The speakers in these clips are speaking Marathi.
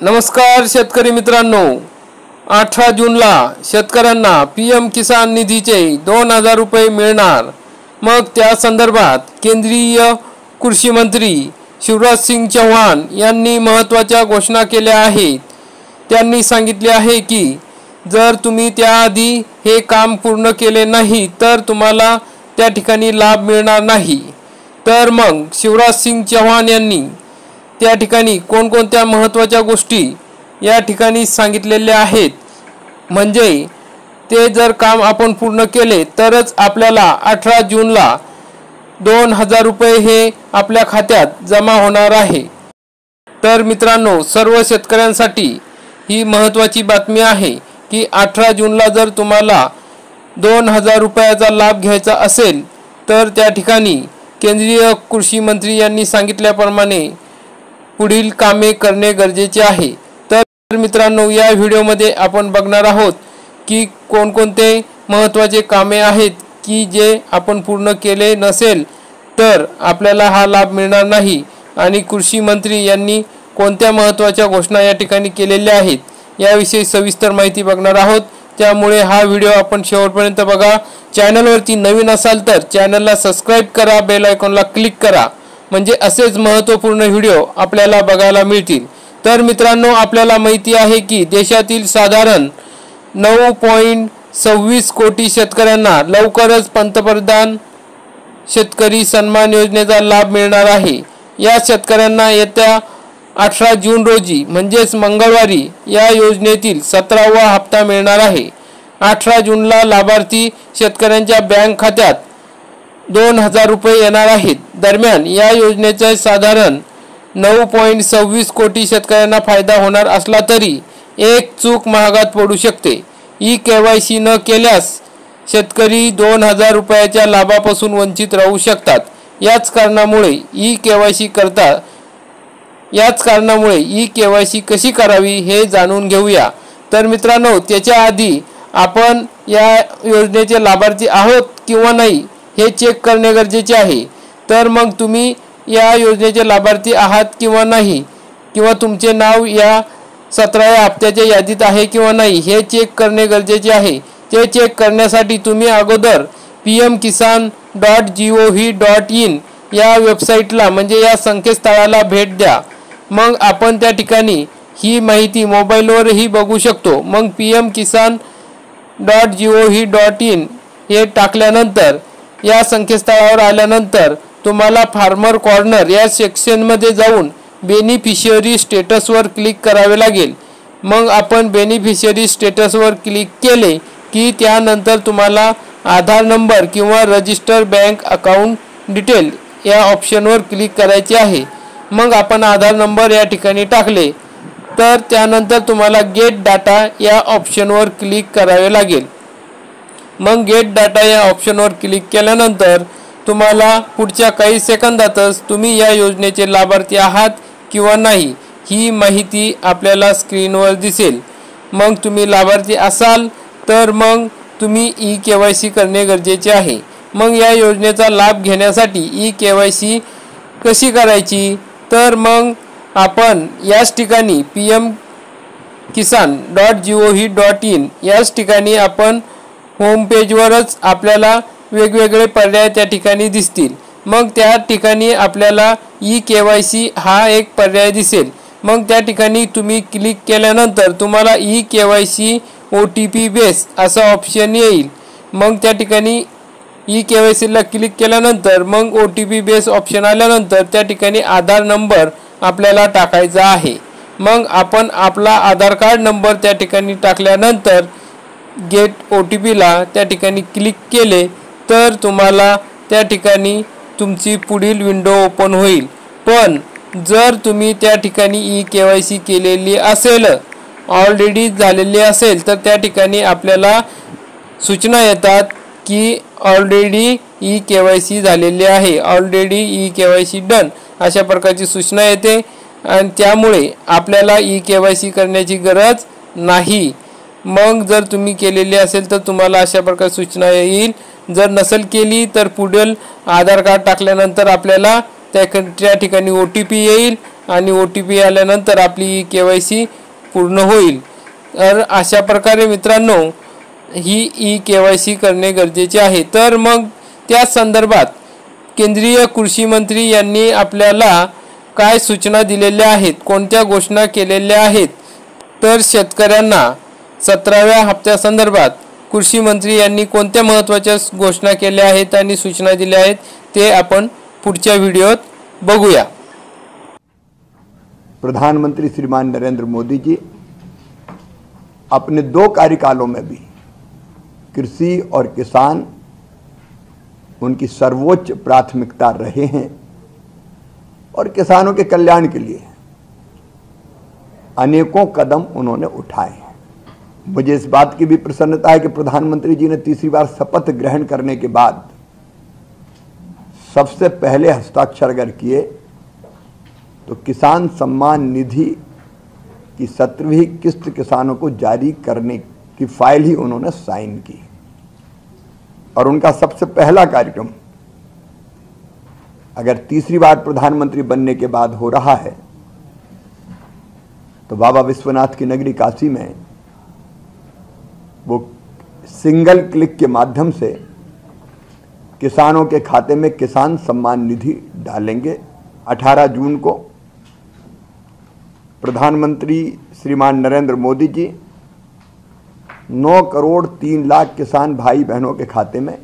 नमस्कार शेतकरी मित्रांनो, 18 जूनला शेतकऱ्यांना पीएम किसान निधीचे 2000 रुपये मिळणार। मग त्या संदर्भात केंद्रीय कृषी मंत्री शिवराज सिंग चौहान यांनी महत्त्वाच्या घोषणा केल्या आहेत। त्यांनी सांगितले आहे की जर तुम्ही त्याआधी हे काम पूर्ण केले नाही तर तुम्हाला त्या ठिकाणी लाभ मिळणार नाही। तर मग शिवराज सिंग चौहान यांनी त्या ठिकाणी कोणकोणत्या महत्त्वाच्या गोष्टी या ठिकाणी सांगितलेल्या आहेत, म्हणजे ते जर काम आपण पूर्ण केले तरच आपल्याला 18 जूनला 2000 रुपये हे आपल्या खात्यात जमा होणार आहे। तर मित्रांनो, सर्व शेतकऱ्यांसाठी ही महत्त्वाची बातमी आहे की 18 जूनला जर तुम्हाला 2000 रुपयाचा लाभ घ्यायचा असेल तर त्या ठिकाणी केंद्रीय कृषी मंत्री यांनी सांगितल्याप्रमाणे पुढील कामे करणे गरजेचे आहे। तर मित्रांनो, या व्हिडिओमध्ये आपण बघणार आहोत की कोणकोणते महत्त्वाचे कामे आहेत की जे आपण पूर्ण केले नसेल तर आपल्याला हा लाभ मिळणार नाही, आणि कृषी मंत्री यांनी कोणत्या महत्त्वाच्या घोषणा या ठिकाणी केलेल्या आहेत याविषयी सविस्तर माहिती बघणार आहोत। त्यामुळे हा व्हिडिओ आपण शेवटपर्यंत बघा। चॅनलवरती नवीन असाल तर चॅनलला सबस्क्राइब करा, बेल आयकॉनला क्लिक करा, म्हणजे असेच महत्त्वपूर्ण व्हिडिओ आपल्याला बघायला मिळतील। तर मित्रांनो, आपल्याला माहिती आहे की देशातील साधारण 9.26 कोटी शेतकऱ्यांना लवकरच पंतप्रधान शेतकरी सन्मान योजनेचा लाभ मिळणार आहे। या शेतकऱ्यांना येत्या 18 जून रोजी म्हणजेच मंगळवारी या योजनेतील 17वा हप्ता मिळणार आहे। 18 जूनला लाभार्थी शेतकऱ्यांच्या बँक खात्यात 2000 रुपये येणार आहेत। दरम्यान या योजनेचा साधारण 9.26 कोटी शेतकऱ्यांना फायदा होणार असला तरी एक चूक महागात पडू शकते। ई-केवायसी न केल्यास शेतकरी 2000 रुपयाच्या लाभापासून वंचित राहू शकतात। याच कारणामुळे ई-केवायसी कशी करावी हे जाणून घेऊया। तर मित्रांनो, त्याच्या आधी आपण या योजनेचे लाभार्थी आहोत किंवा नाही हे चेक करणे गरजेचे आहे। तर मग तुम्ही या योजनेचे लाभार्थी आहात किंवा नाही, किंवा तुमचे नाव या 17व्या हप्त्याच्या यादीत आहे किंवा नाही हे चेक करणे गरजेचे आहे। ते चेक करण्यासाठी तुम्ही अगोदर pmkisan.gov.in या वेबसाईटला म्हणजे या संकेतस्थळाला भेट द्या। मग आपण त्या ठिकाणी ही माहिती मोबाईलवरही बघू शकतो। मग pmkisan.gov.in हे टाकल्यानंतर या संकेतस्थळावर आल्यानंतर तुम्हाला फार्मर कॉर्नर या सेक्शनमध्ये जाऊन बेनिफिशियरी स्टेटसवर क्लिक करावे लागेल। मग आपण बेनिफिशियरी स्टेटसवर क्लिक केले की त्यानंतर तुम्हाला आधार नंबर किंवा रजिस्टर बँक अकाउंट डिटेल या ऑप्शनवर क्लिक करायचे आहे। मग आपण आधार नंबर या ठिकाणी टाकले तर त्यानंतर तुम्हाला गेट डाटा या ऑप्शनवर क्लिक करावे लागेल। मग गेट डाटा या ऑप्शनवर क्लिक केल्यानंतर तुम्हाला पुढच्या काही सेकंदातच तुम्ही या योजनेचे लाभार्थी आहात किंवा नाही ही माहिती आपल्याला स्क्रीनवर दिसेल। मग तुम्ही लाभार्थी असाल तर मग तुम्ही ई-केवायसी करणे गरजेचे आहे। मग या योजनेचा लाभ घेण्यासाठी ई-केवायसी कशी करायची, तर मग आपण याच ठिकाणी pmkisan.gov.in याच ठिकाणी आपण होम पेजवरच आपल्याला वेगवेगळे पर्याय त्या ठिकाणी दिसतील। मग त्या ठिकाणी आपल्याला ई-केवायसी हा एक पर्याय दिसेल। मग त्या ठिकाणी तुम्ही क्लिक केल्यानंतर तुम्हाला ई-केवायसी OTP बेस असा ऑप्शन येईल। मग त्या ठिकाणी ई-केवायसीला क्लिक केल्यानंतर मग OTP बेस ऑप्शन आल्यानंतर त्या ठिकाणी आधार नंबर आपल्याला टाकायचा आहे। मग आपण आपला आधार कार्ड नंबर त्या ठिकाणी टाकल्यानंतर गेट OTPला त्या ठिकाणी क्लिक केले तर तुम्हाला त्या ठिकाणी तुमची पुढील विंडो ओपन होईल। पण जर तुम्ही त्या ठिकाणी ई-केवायसी केलेली असेल, ऑलरेडी झालेली असेल, तर त्या ठिकाणी आपल्याला सूचना येतात की ऑलरेडी ई-केवायसी झालेली आहे, ऑलरेडी ई-केवायसी डन अशा प्रकारची सूचना येते, आणि त्यामुळे आपल्याला ई-केवायसी करण्याची गरज नाही। मग जर तुम्ही केलेली असेल तर तुम्हाला अशा प्रकारची सूचना येईल। जर नसेल केली तर पुढील आधार कार्ड टाकल्यानंतर आपल्याला त्या ठिकाणी OTP येईल आणि OTP आल्यानंतर आपली KYC पूर्ण होईल। तर अशा प्रकारे मित्रांनो ही KYC करणे गरजेचे आहे। तर मग त्या संदर्भात केंद्रीय कृषी मंत्री यांनी आपल्याला काय सूचना दिलेल्या आहेत, कोणत्या घोषणा केलेल्या आहेत, तर शेतकऱ्यांना 17व्या हप्त्यासंदर्भात कृषी मंत्री यांनी कोणत्या महत्त्वाच्या घोषणा केल्या आहेत आणि सूचना दिल्या आहेत ते आपण पुढच्या व्हिडिओत बघूया। प्रधानमंत्री श्रीमान नरेंद्र मोदी जी अपने 2 कार्यकालों में भी कृषि और किसान उनकी सर्वोच्च प्राथमिकता रहे हैं और किसानों के कल्याण के लिए अनेकों कदम उन्होंने उठाए हैं। मुझे इस बात की भी प्रसन्नता है कि प्रधानमंत्री जी ने तीसरी बार शपथ ग्रहण करने के बाद सबसे पहले हस्ताक्षर अगर किए तो किसान सम्मान निधि की 17वीं किस्त किसानों को जारी करने की फाइल ही उन्होंने साइन की और उनका सबसे पहला कार्यक्रम अगर तीसरी बार प्रधानमंत्री बनने के बाद हो रहा है तो बाबा विश्वनाथ की नगरी काशी में वो सिंगल क्लिक के माध्यम से किसानों के खाते में किसान सम्मान निधि डालेंगे। 18 जून को प्रधानमंत्री श्रीमान नरेंद्र मोदी जी 9 करोड़ 3 लाख किसान भाई बहनों के खाते में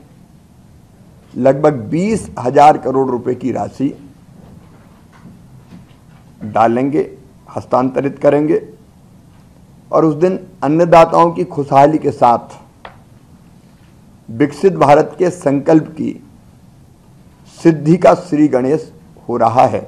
लगभग 20,000 करोड़ रुपए की राशि डालेंगे, हस्तांतरित करेंगे और उस दिन अन्नदाताओं की खुशहाली के साथ विकसित भारत के संकल्प की सिद्धि का श्री गणेश हो रहा है।